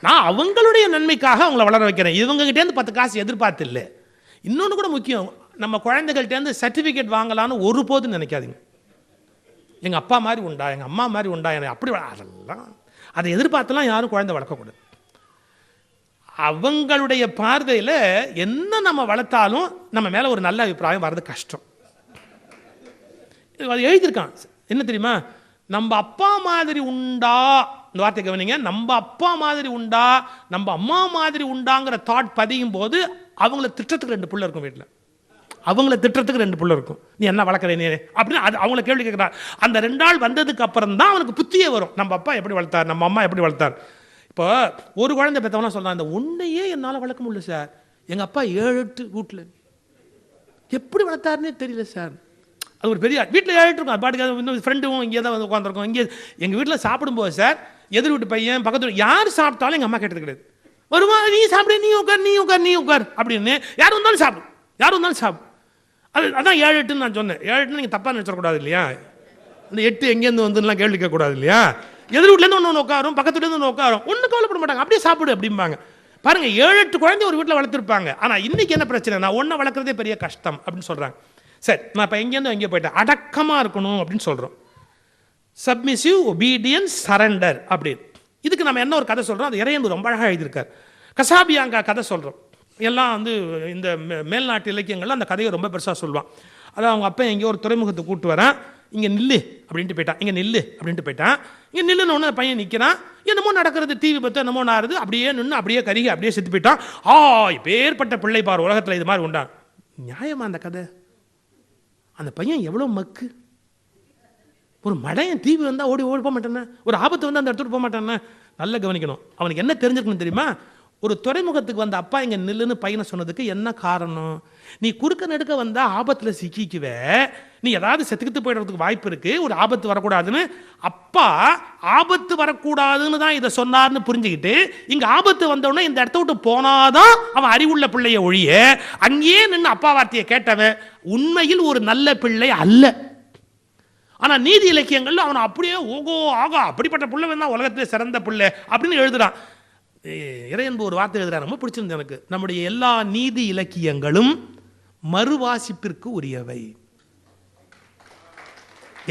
நான் அவங்களுடைய நன்மைக்காக அவங்கள வளர வைக்கிறேன். இவங்ககிட்டேருந்து 10 காசு எதிர்பார்த்து இல்லை. இன்னொன்று கூட முக்கியம், நம்ம குழந்தைகள்கிட்டேருந்து சர்டிஃபிகேட் வாங்கலான்னு ஒருபோதும் நினைக்காதீங்க. எங்கள் அப்பா மாதிரி உண்டா, எங்கள் அம்மா மாதிரி உண்டா, எனக்கு அப்படி அதெல்லாம் அதை எதிர்பார்த்துலாம் யாரும் குழந்தை வளர்க்கக்கூடாது. அவங்களுடைய பார்வையில் என்ன நம்ம வளர்த்தாலும் நம்ம மேலே ஒரு நல்ல அபிப்பிராயம் வர்றது கஷ்டம். அது எழுதியிருக்கான், என்ன தெரியுமா, நம்ம அப்பா மாதிரி உண்டா, இந்த வார்த்தை கவனிங்க, நம்ம அப்பா மாதிரி உண்டா நம்ம அம்மா மாதிரி உண்டாங்கிற தாட் பதியும் போது அவங்கள திட்டத்துக்கு 2 பிள்ளை இருக்கும் வீட்டில். அவங்கள திட்டத்துக்கு 2 பிள்ளை இருக்கும். நீ என்ன வளர்க்குற நீ அப்படின்னு அது அவங்கள கேள்வி கேட்குறான். அந்த 2 நாள் வந்ததுக்கு அப்புறம் தான் அவனுக்கு புத்தியே வரும், நம்ம அப்பா எப்படி வளர்த்தார், நம்ம அம்மா எப்படி வளர்த்தார். இப்போ ஒரு குழந்தை பெற்றவனா சொல்கிறான், இந்த ஒன்றையே என்னால் வளர்க்க முடியல சார், எங்கள் அப்பா 7-8 வீட்டில் எப்படி வளர்த்தாருன்னே தெரியல சார். அது ஒரு பெரிய வீட்டில் 7 இருக்கும், அது பாட்டுக்கு இன்னும் ஃப்ரெண்டும் இங்கே தான் வந்து உட்காந்துருக்கோம். இங்கே எங்கள் வீட்டில் சாப்பிடும்போது சார், எதிர் வீட்டு பையன் பக்கத்து யார் சாப்பிட்டாலும் எங்கள் அம்மா கேட்டது கிடையாது. வருவா, நீ சாப்பிடு, நீ உட்கார், நீ உட்கார், நீ உட்கார் அப்படின்னு யார் வந்தாலும் சாப்பிடும், யார் வந்தாலும் சாப்பிடும். அதான் 7-8ன்னு நான் சொன்னேன். 7-8 நீங்கள் தப்பாக நினச்சிடக்கூடாது இல்லையா. அந்த 8 எங்கேருந்து வந்துலாம் கேள்வி கேட்கக்கூடாது இல்லையா. எதிர் வீட்டிலேருந்து ஒன்று உட்காரும், பக்கத்து வீட்டிலேருந்து ஒன்று உட்காரும், ஒன்றும் கவலைப்பட மாட்டாங்க, அப்படியே சாப்பிடு அப்படிம்பாங்க. பாருங்க, 7-8 குழந்தை ஒரு வீட்டில் வளர்த்துருப்பாங்க. ஆனால் இன்னைக்கு என்ன பிரச்சனை, நான் ஒன்றை வளர்க்குறதே பெரிய கஷ்டம் அப்படின்னு சொல்கிறாங்க. சரி, நான் இப்போ எங்கேருந்து எங்கேயோ போயிட்டேன். அடக்கமாக இருக்கணும் அப்படின்னு சொல்கிறோம். சப்மிசிவ், ஒபீடியன்ஸ், சரண்டர் அப்படின்னு. இதுக்கு நம்ம என்ன ஒரு கதை சொல்கிறோம், அது இறையன்பு ரொம்ப அழகாக எழுதியிருக்கார். கசாபியாங்கா கதை சொல்கிறோம். எல்லாம் வந்து இந்த மேல்நாட்டு இலக்கியங்கள்லாம் அந்த கதையை ரொம்ப பெருசாக சொல்லுவான். அதான் அவங்க அப்பா எங்கேயோ ஒரு துறைமுகத்தை கூப்பிட்டு வரேன், இங்கே நில்லு அப்படின்ட்டு போயிட்டான், இங்கே நில்லு அப்படின்ட்டு போயிட்டான். இங்கே நில்லுன்னு ஒன்று பையன் நிற்கிறான், என்னமோ நடக்கிறது, டிவி பார்த்து என்னமோ நாருது, அப்படியே நின்று அப்படியே கருகி அப்படியே செத்து போயிட்டான். இப்போ ஏற்பட்ட பிள்ளை பார் உலகத்தில் இது மாதிரி உண்டான். நியாயமா அந்த கதை? அந்த பையன் எவ்வளோ மக்கு. ஒரு மடையன் டிவி வந்தால் ஓடி போக மாட்டேன்னா, ஒரு ஆபத்து வந்து அந்த இடத்துக்கு போக மாட்டான்னா. நல்லா கவனிக்கணும், அவனுக்கு என்ன தெரிஞ்சிருக்கணும் தெரியுமா, ஒரு துறைமுகத்துக்கு வந்த அப்பா இங்கே நில்லுன்னு பையனை சொன்னதுக்கு என்ன காரணம், நீ குறுக்க நடுக்க வந்தால் ஆபத்தில் சிக்கிக்குவே, நீ ஏதாவது செத்துக்கிட்டு போயிடுறதுக்கு வாய்ப்பு இருக்குது, ஒரு ஆபத்து வரக்கூடாதுன்னு அப்பா ஆபத்து வரக்கூடாதுன்னு தான் இதை சொன்னார்னு புரிஞ்சுக்கிட்டு இங்கே ஆபத்து வந்தோடனே இந்த இடத்த விட்டு போனாதான் அவன் அறிவுள்ள பிள்ளைய ஒழிய அங்கேயே நின்று அப்பா வார்த்தையை கேட்டவன் உண்மையில் ஒரு நல்ல பிள்ளை அல்ல. ஆனால் நீதி இலக்கியங்கள்ல அவனை அப்படியே ஓகோ ஆகா அப்படிப்பட்ட பிள்ளை தான் உலகத்திலே சிறந்த பிள்ளை அப்படின்னு எழுதுறான். இறையன்பு ஒரு வார்த்தை எழுதுறான், ரொம்ப பிடிச்சிருந்து எனக்கு. நம்முடைய எல்லா நீதி இலக்கியங்களும் மறுவாசிப்பிற்கு உரியவை.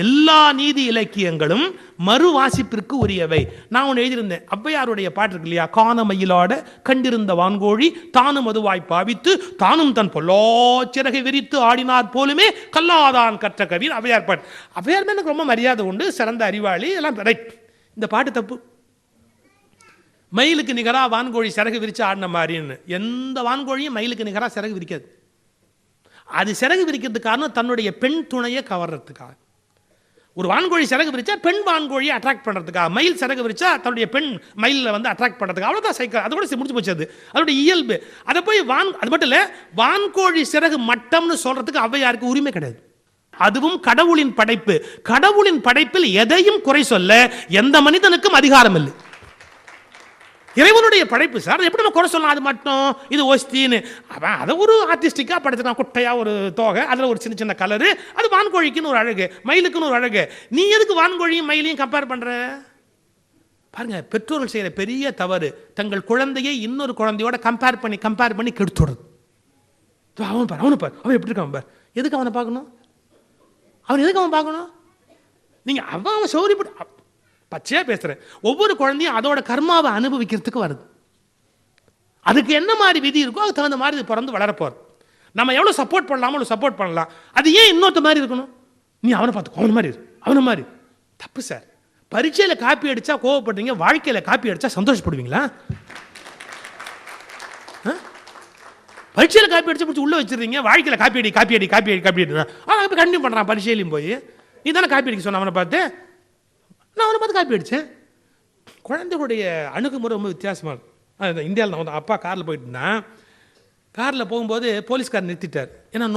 எல்லா நீதி இலக்கியங்களும் மறுவாசிப்பிற்கு உரியவை. நான் ஒன்று எழுதியிருந்தேன், ஔவையாருடைய பாட்டு இருக்கு இல்லையா, காண மயிலாட கண்டிருந்த வான்கோழி தானும் மதுவாய் பாவித்து தானும் தன் பொல்லாச்சிறகை விரித்து ஆடினார் போலுமே கல்லாதான் கற்ற கவின் ஔவையார் பாட்டு. ஔவையார் மேலே எனக்கு ரொம்ப மரியாதை உண்டு, சிறந்த அறிவாளி எல்லாம் ரைட். இந்த பாட்டு தப்பு. மயிலுக்கு நிகராக வான்கோழி சிறகு விரித்து ஆடின மாதிரின்னு எந்த வான்கோழியும் மயிலுக்கு நிகராக சிறகு விரிக்காது. அது சிறகு விரிக்கிறதுக்கு காரணம் தன்னுடைய பெண் துணையை கவர்றதுக்காக. ஒரு வான்கோழி சிறகு விரிச்சா பெண் வான்கோழியை அட்ராக்ட் பண்ணுறதுக்காக, மயில் சிறகு விரிச்சா தன்னுடைய பெண் மயிலில் வந்து அட்ராக்ட் பண்ணுறதுக்கு, அவ்வளோதான் சைக்கிள். அது கூட முடிச்சு போச்சு, அதோட இயல்பு. அதை போய் அது மட்டும் இல்லை, வான்கோழி சிறகு மட்டம்னு சொல்கிறதுக்கு ஔவையாருக்கு உரிமை கிடையாது. அதுவும் கடவுளின் படைப்பு. கடவுளின் படைப்பில் எதையும் குறை சொல்ல எந்த மனிதனுக்கும் அதிகாரம் இல்லை. இறைவனுடைய படைப்பு சார், எப்படி நம்ம குறை சொல்லலாம், அது மட்டும் இது ஒஸ்தின்னு. அவன் அதை ஒரு ஆர்டிஸ்டிக்காக படைச்சிருக்கான், குட்டையாக ஒரு தோகை, அதில் ஒரு சின்ன சின்ன கலரு, அது வான்கோழிக்குன்னு ஒரு அழகு, மயிலுக்குன்னு ஒரு அழகு. நீ எதுக்கு வான்கோழியும் மயிலையும் கம்பேர் பண்ணுற? பாருங்க, பெற்றோர்கள் செய்கிற பெரிய தவறு, தங்கள் குழந்தையை இன்னொரு குழந்தையோட கம்பேர் பண்ணி கெடுத்துடுறது. அவன் பாரு அவன் எப்படி இருக்கான் பார், எதுக்கு அவனை பார்க்கணும், அவன் எதுக்கு அவன் பார்க்கணும்? நீங்கள் அவன் சௌரியப்பட்டு பச்சையாக பேசுகிறேன். ஒவ்வொரு குழந்தையும் அதோட கர்மாவை அனுபவிக்கிறதுக்கு வருது. அதுக்கு என்ன மாதிரி விதி இருக்கோ அதுக்கு தகுந்த மாதிரி பிறந்து வளரப்போகிறது. நம்ம எவ்வளோ சப்போர்ட் பண்ணலாமோ அவ்வளோ சப்போர்ட் பண்ணலாம். அது ஏன் இன்னொருத்த மாதிரி இருக்கணும்? நீ அவனை பார்த்துக்கோ, அவனை மாதிரி தப்பு சார். பரீட்சையில் காப்பி அடித்தா கோவப்படுறீங்க, வாழ்க்கையில் காப்பி அடித்தா சந்தோஷப்படுவீங்களா? பரீட்சையில் காப்பி அடிச்சா பிடிச்சி உள்ளே வச்சிருந்தீங்க, வாழ்க்கையில் காப்பி அடி இப்போ கண்டினியூ பண்ணுறான். பரீட்சையிலையும் போய் நீ தானே காப்பி அடிக்க சொன்ன, அவனை பார்த்து நான் அவனை பார்த்து காப்பி அடித்தேன். குழந்தைகளுடைய அணுகுமுறை ரொம்ப வித்தியாசமாக இருக்கும். இந்தியாவில் நான் அப்பா காரில் போயிட்டு இருந்தேன். காரில் போகும்போது போலீஸ்கார் நிறுத்திட்டார். ஏன்னா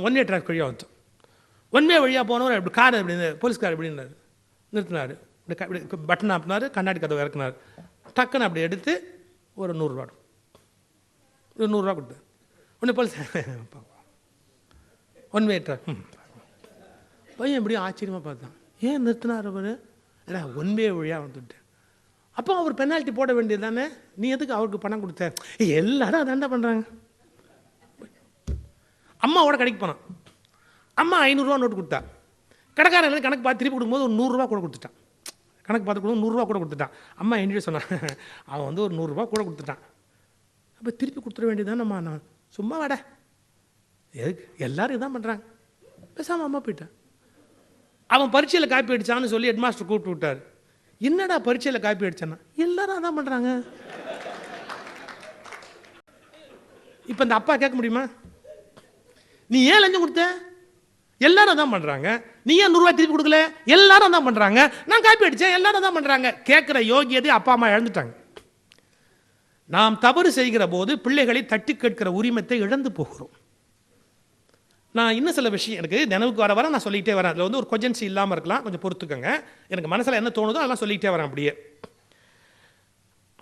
ஒன் வே டிராஃபிக் வழியாக வந்துட்டோம். ஒன் வே வழியாக போனவர் இப்படி கார் எப்படி போலீஸ்கார் எப்படின்னாரு, நிறுத்தினார். இப்படி பட்டன் ஆப்பினார், கண்ணாடி கதவை இறக்குனார். டக்குன்னு அப்படி எடுத்து ஒரு 100 ரூபா ஒரு 100 ரூபா கொடுத்தார். உடனே போலீஸ் ஒன் வே டிராஃபிக். பையன் எப்படியும் ஆச்சரியமாக பார்த்தான், ஏன் நிறுத்தினார் அவர்? ஏன்னா ஒன் வே வழியாக வந்துவிட்டேன். அப்போ அவர் பெனால்ட்டி போட வேண்டியது தானே, நீ எதுக்கு அவருக்கு பணம் கொடுத்த? எல்லாரும் அதாண்டா பண்ணுறாங்க. அம்மாவோட கடைக்கு போனான், அம்மா 500 நோட்டு கொடுத்தா, கடைக்காரன் கணக்கு பார்த்து திருப்பி கொடுக்கும்போது ஒரு 100 கூட கொடுத்துட்டான். கணக்கு பார்த்து கொடுக்கும் 100 கூட கொடுத்துட்டான். அம்மா என்னிட்ட சொன்னான், அவன் வந்து ஒரு 100 கூட கொடுத்துட்டான். அப்போ திருப்பி கொடுத்துட வேண்டியதானம்மா. நான் சும்மா வாட, எதுக்கு எல்லாரும் இதான் பண்ணுறாங்க, பேசாமல் அம்மா போயிட்டான். அவன் பரீட்சையில் காப்பி அடித்தான்னு சொல்லி ஹெட் மாஸ்டர் கூப்பிட்டு விட்டார். என்னடா பரீட்சையில் காப்பி அடிச்சானா? எல்லாரும் அதான் பண்ணுறாங்க. இப்போ இந்த அப்பா கேட்க முடியுமா, நீ ஏன் லஞ்சம் கொடுத்த? எல்லாரும் தான் பண்ணுறாங்க. நீ ஏன் 100 திருப்பி கொடுக்கல? எல்லாரும் தான் பண்ணுறாங்க. நான் காப்பி அடித்தேன், எல்லாரும் தான் பண்ணுறாங்க. கேட்குற யோகியதை அப்பா அம்மா இழந்துட்டாங்க. நாம் தவறு செய்கிற போது பிள்ளைகளை தட்டி கேட்கிற உரிமத்தை இழந்து போகிறோம். நான் இன்னும் சில விஷயம் எனக்கு நினைவுக்கு வர நான் சொல்லிகிட்டே வரேன். அதில் வந்து ஒரு கொஜன்சி இல்லாமல் இருக்கலாம், கொஞ்சம் பொறுத்துக்கங்க. எனக்கு மனசில் என்ன தோணுதோ அதெல்லாம் சொல்லிகிட்டே வரேன். அப்படியே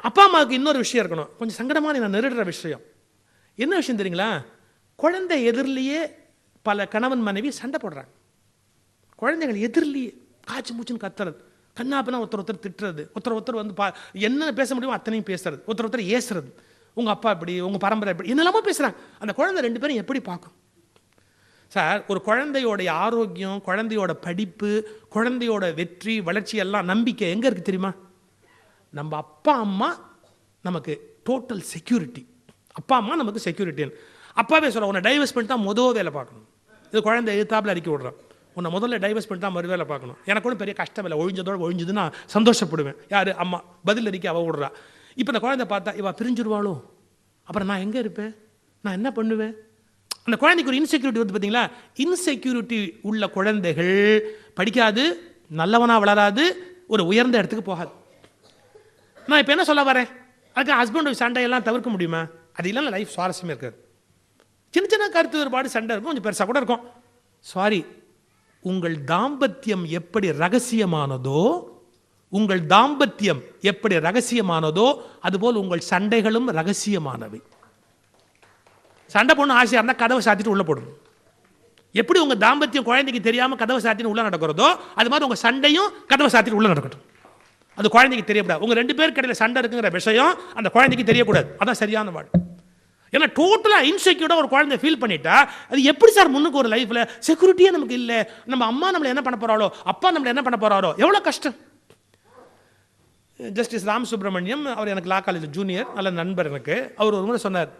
அப்பா அம்மாவுக்கு இன்னொரு விஷயம் இருக்கணும், கொஞ்சம் சங்கடமான நான் நெருடுற விஷயம். என்ன விஷயம் தெரியுங்களா? குழந்தை எதிரிலேயே பல கணவன் மனைவி சண்டை போடுறாங்க. குழந்தைகள் எதிரிலேயே காய்ச்சி மூச்சுன்னு கத்துறது, கண்ணாப்பினா ஒருத்தர் திட்டுறது, ஒருத்தர் வந்து என்ன பேச முடியுமோ அத்தனையும் பேசுறது, ஒருத்தர் ஏசுறது, உங்கள் அப்பா இப்படி, உங்கள் பரம்பரை இப்படி, என்னெல்லாமோ பேசுகிறாங்க. அந்த குழந்தை 2 பேரும் எப்படி பார்க்கும் சார்? ஒரு குழந்தையோடைய ஆரோக்கியம், குழந்தையோட படிப்பு, குழந்தையோட வெற்றி வளர்ச்சி எல்லாம் நம்பிக்கை எங்கே இருக்குது தெரியுமா? நம்ம அப்பா அம்மா நமக்கு டோட்டல் செக்யூரிட்டி. அப்பா அம்மா நமக்கு செக்யூரிட்டி. அப்பாவே சொல்ல, உன்னை டைவர்ஸ் பண்ணி தான் முதல் வேலை பார்க்கணும். இது குழந்தை எதிர்த்தாப்பில் அறிக்கை விடுறான், உன்னை முதல்ல டைவர்ஸ் பண்ணி தான் மறு வேலை பார்க்கணும். எனக்கு ஒன்றும் பெரிய கஷ்டம் இல்லை, ஒழிஞ்சதோடு ஒழிஞ்சது நான் சந்தோஷப்படுவேன். யார்? அம்மா. பதில் அறிக்கை அவள் விடுறா. இப்போ இந்த குழந்தை பார்த்தா இவள் பிரிஞ்சிருவாளோ, அப்புறம் நான் எங்கே இருப்பேன், நான் என்ன பண்ணுவேன்? அந்த குழந்தைக்கு ஒரு இன்செக்யூரிட்டி வந்து பார்த்தீங்களா? இன்செக்யூரிட்டி உள்ள குழந்தைகள் படிக்காது, நல்லவனாக வளராது, ஒரு உயர்ந்த இடத்துக்கு போகாது. நான் இப்போ என்ன சொல்ல வரேன், அதுக்கு ஹஸ்பண்ட் சண்டையெல்லாம் தவிர்க்க முடியுமா? அது இல்லைன்னா லைஃப் சுவாரஸ்யமே இருக்காது. சின்ன சின்ன கருத்து வேறுபாடு சண்டை இருக்கும், கொஞ்சம் பெருசாக கூட இருக்கும். சாரி, உங்கள் தாம்பத்தியம் எப்படி ரகசியமானதோ, உங்கள் தாம்பத்தியம் எப்படி ரகசியமானதோ அதுபோல் உங்கள் சண்டைகளும் ரகசியமானவை. சண்டை பொண்ணு ஆசையாக இருந்தால் கதவை சாத்திட்டு உள்ளே போடணும். எப்படி உங்கள் தாம்பத்தியம் குழந்தைக்கு தெரியாமல் கதவை சாத்திட்டு உள்ளே நடக்கிறதோ அது மாதிரி உங்கள் சண்டையும் கதவை சாத்திட்டு உள்ளே நடக்கட்டும். அது குழந்தைக்கு தெரியக்கூடாது. உங்கள் 2 பேருக்கு இடையில சண்டை இருக்குங்கிற விஷயம் அந்த குழந்தைக்கு தெரியக்கூடாது. அதான் சரியான வாழ். ஏன்னா டோட்டலாக இன்செக்யூர்டாக ஒரு குழந்தை ஃபீல் பண்ணிட்டா அது எப்படி சார் முன்னுக்கு ஒரு லைஃப்பில் செக்யூரிட்டியே நமக்கு இல்லை. நம்ம அம்மா நம்மளை என்ன பண்ண போகிறாளோ, அப்பா நம்மளை என்ன பண்ண போகிறாரோ, எவ்வளோ கஷ்டம். ஜஸ்டிஸ் ராம் சுப்ரமணியம் அவர் எனக்கு லா காலேஜ் ஜூனியர், நல்ல நண்பர் எனக்கு. அவர் ஒரு முறை சொன்னார்,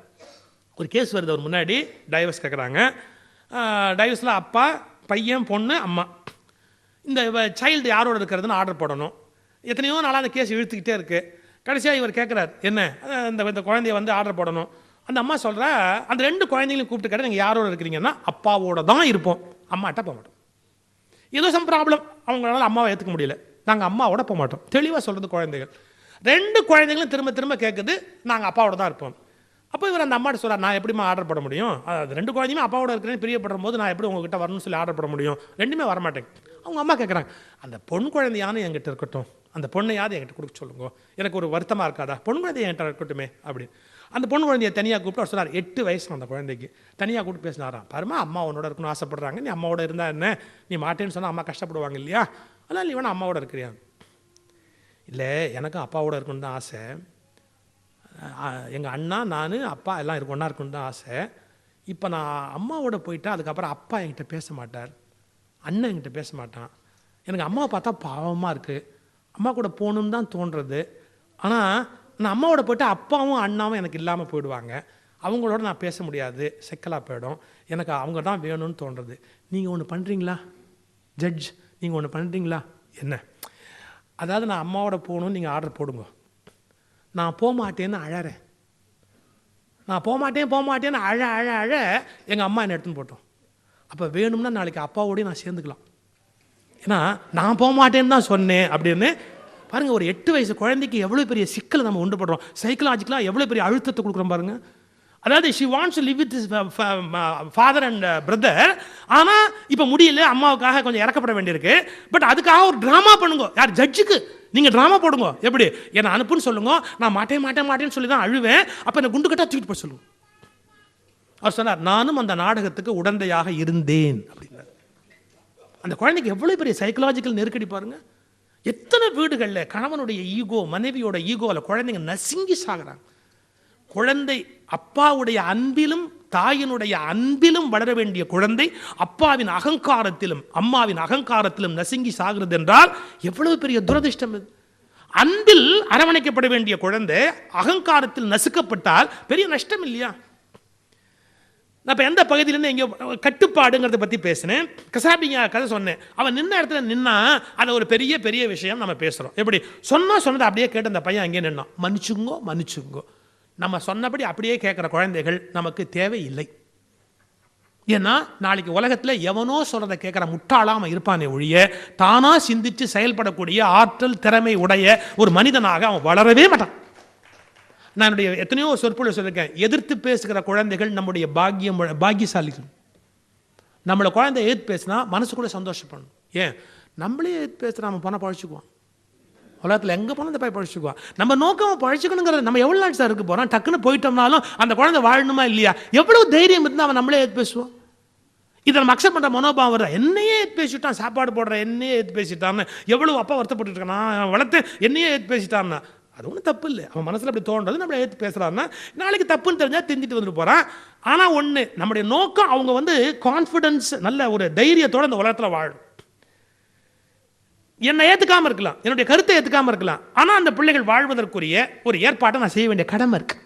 ஒரு கேஸ் வருது அவர் முன்னாடி, டைவர்ஸ் கேட்குறாங்க. டைவர்ஸில் அப்பா, பையன், பொண்ணு, அம்மா. இந்த சைல்டு யாரோட இருக்கிறதுன்னு ஆர்டர் போடணும். எத்தனையோ நாளாக அந்த கேஸ் இழுத்துக்கிட்டே இருக்குது. கடைசியாக இவர் கேட்குறார், என்ன இந்த குழந்தைய வந்து ஆர்டர் போடணும். அந்த அம்மா சொல்கிறா, அந்த 2 குழந்தைங்களையும் கூப்பிட்டு கேட்டால் நீங்கள் யாரோட இருக்கிறீங்கன்னா அப்பாவோட தான் இருப்போம், அம்மாட்ட போக மாட்டோம். ஏதோ சம் ப்ராப்ளம், அவங்களால அம்மாவை ஏற்றுக்க முடியல, நாங்கள் அம்மாவோட போக மாட்டோம். தெளிவாக சொல்கிறது குழந்தைகள். 2 குழந்தைங்களும் திரும்ப திரும்ப கேட்குது, நாங்கள் அப்பாவோட தான் இருப்போம். அப்போ இவர் அந்த அம்மாட்ட சொல்கிறார், நான் எப்படிமா ஆர்டர் போட முடியும்? அது 2 குழந்தையுமே அப்பாவோட இருக்கிறேன்னு பிரியப்படுற போது நான் எப்படி உங்ககிட்ட வரணும்னு சொல்லி ஆர்டர் போட முடியும்? 2மே வரமாட்டேங்க. அவங்க அம்மா கேட்குறாங்க, அந்த பொண்ணு குழந்தையானு என்கிட்ட இருக்கட்டும், அந்த பொண்ணையாவது என்கிட்ட கொடுக்க சொல்லுங்க, எனக்கு ஒரு வருத்தமாக இருக்காதா, பொண்ணு குழந்தைய என்கிட்ட இருக்கட்டுமே அப்படின்னு. அந்த பொண்ணு குழந்தைய தனியாக கூப்பிட்டு அவர் சொன்னார், 8 வயசு அந்த குழந்தைக்கு. தனியாக கூப்பிட்டு பேசினாராம், பாருமா அம்மா உன்னோட இருக்கணும்னு ஆசைப்படுறாங்க, நீ அம்மாவோட இருந்தால் என்ன, நீ மாட்டேன்னு சொன்னால் அம்மா கஷ்டப்படுவாங்க இல்லையா, அதனால் நீ வேணா அம்மாவோட இருக்கிறியா? இல்லை, எனக்கும் அப்பாவோட இருக்கணும்னு தான் ஆசை, எங்கள் அண்ணா, நான், அப்பா எல்லாம் ஒன்றா இருக்கணும்னு தான் ஆசை. இப்போ நான் அம்மாவோட போயிட்டா அதுக்கப்புறம் அப்பா என்கிட்ட பேச மாட்டார், அண்ணன் என்கிட்ட பேச மாட்டான், எனக்கு அம்மாவை பார்த்தா பாவமாக இருக்குது, அம்மா கூட போகணுன்னு தான் தோன்றுறது. ஆனால் நான் அம்மாவோட போய்ட்டு அப்பாவும் அண்ணாவும் எனக்கு இல்லாமல் போயிடுவாங்க, அவங்களோட நான் பேச முடியாது, சிக்கலாக போயிடும், எனக்கு அவங்க தான் வேணும்னு தோன்றுறது. நீங்கள் ஒன்று பண்ணுறீங்களா ஜட்ஜ், நீங்கள் ஒன்று பண்ணுறீங்களா? என்ன? அதாவது நான் அம்மாவோட போகணுன்னு நீங்கள் ஆர்டர் போடுங்க, நான் போக மாட்டேன்னு அழறேன், நான் போக மாட்டேன்னு அழ அழ அழ எங்கள் அம்மா என்னை எடுத்துன்னு போட்டோம். அப்போ வேணும்னா நாளைக்கு அப்பாவோடய நான் சேர்ந்துக்கலாம், ஏன்னா நான் போக மாட்டேன்னு தான் சொன்னேன் அப்படின்னு. பாருங்கள், ஒரு 8 வயசு குழந்தைக்கு எவ்வளோ பெரிய சிக்கலை நம்ம உண்டு பண்ணுறோம், சைக்கலாஜிக்கலாக எவ்வளோ பெரிய அழுத்தத்தை கொடுக்குறோம் பாருங்கள். அதாவது she wants to live with father and brother, ஆனால் இப்போ முடியல, அம்மாவுக்காக கொஞ்சம் இறக்கப்பட வேண்டியிருக்கு, பட் அதுக்காக ஒரு ட்ராமா பண்ணுங்க. யார்? ஜட்ஜுக்கு நீங்கள் ட்ராமா போடுங்க. எப்படி? என்னை அனுப்புன்னு சொல்லுங்க, நான் மாட்டேன்னு சொல்லி தான் அழுவேன், அப்போ என்னை குண்டு கட்டாக தூக்கிட்டு போய் சொல்லுங்க. அவர் சொன்னார், நானும் அந்த நாடகத்துக்கு உடந்தையாக இருந்தேன் அப்படின்னார். அந்த குழந்தைக்கு எவ்வளோ பெரிய சைக்கலாஜிக்கல் நெருக்கடி பாருங்கள். எத்தனை வீடுகளில் கணவனுடைய ஈகோ, மனைவியோட ஈகோவில் குழந்தைங்க நசுங்கி சாகுறாங்க. குழந்தை அப்பாவுடைய அன்பிலும் தாயினுடைய அன்பிலும் வளர வேண்டிய குழந்தை அப்பாவின் அகங்காரத்திலும் அம்மாவின் அகங்காரத்திலும் நசுங்கி சாகிறது என்றால் எவ்வளவு பெரிய துரதிர்ஷ்டம் இது. அன்பில் அரவணைக்கப்பட வேண்டிய குழந்தை அகங்காரத்தில் நசுக்கப்பட்டால் பெரிய நஷ்டம் இல்லையா? நான் இப்போ எந்த பகுதியிலேருந்து எங்கேயோ கட்டுப்பாடுங்கிறத பற்றி பேசினேன். கசாபிங்க கதை சொன்னேன். அவன் நின்ன இடத்துல நின்னா அதை ஒரு பெரிய பெரிய விஷயம் நம்ம பேசுகிறோம். எப்படி சொன்னதை அப்படியே கேட்டு அந்த பையன் அங்கேயே நின்னான். மன்னிச்சுங்கோ மன்னிச்சுங்கோ. நம்ம சொன்னபடி அப்படியே கேட்குற குழந்தைகள் நமக்கு தேவையில்லை. ஏன்னா நாளைக்கு உலகத்தில் எவனோ சொல்கிறத கேட்குற முட்டாளாம இருப்பானே ஒழிய தானாக சிந்தித்து செயல்படக்கூடிய ஆற்றல் திறமை உடைய ஒரு மனிதனாக அவன் வளரவே மாட்டான். நான் என்னுடைய எத்தனையோ சொற்பொழிவு சொல்லியிருக்கேன். எதிர்த்து பேசுகிற குழந்தைகள் நம்முடைய பாக்கியசாலிகள். நம்மளை குழந்தை எதிர்த்து பேசினா மனசு கூட சந்தோஷப்படணும். ஏன் நம்மளே எதிர்த்து பேசுகிற நம்ம பணம் பழிச்சுக்குவோம். உலகத்தில் எங்கே போனால் இந்த பையன் பழிச்சுக்குவான். நம்ம நோக்கம் பழிச்சுக்கணுங்கிறது. நம்ம எவ்வளோ நாள் சார் இருக்க போகிறோம்? டக்குன்னு போயிட்டோம்னாலும் அந்த குழந்தை வாழணுமா இல்லையா? எவ்வளவு தைரியம் இருந்தால் அவன் நம்மளே எதிர்த்து பேசுவோம். இதை நம்ம அக்செப்ட் பண்ணுற மனோபாவம் வருதா? என்னையே எதிர்த்து பேசிட்டான், சாப்பாடு போடுற என்னையே எதிர்த்து பேசிட்டான்னு எவ்வளோ அப்பா வருத்தப்பட்டு இருக்கான். நான் வளர்த்தேன் என்னையே எதிர்த்து பேசிட்டான்னா அது ஒன்றும் தப்பு இல்லை. அவன் மனசில் அப்படி தோன்றது நம்மளை எடுத்து பேசுகிறான்னா நாளைக்கு தப்புன்னு தெரிஞ்சால் தெரிஞ்சுட்டு வந்துட்டு போகிறான். ஆனால் ஒன்று, நம்முடைய நோக்கம் அவங்க கான்ஃபிடன்ஸ் நல்ல ஒரு தைரியத்தோடு அந்த உலகத்தில் வாழும். என்னை ஏற்றுக்காமல் இருக்கலாம், என்னுடைய கருத்தை ஏற்றுக்காமல் இருக்கலாம், ஆனால் அந்த பிள்ளைகள் வாழ்வதற்குரிய ஒரு ஏற்பாட்டை நான் செய்ய வேண்டிய கடமை இருக்குது.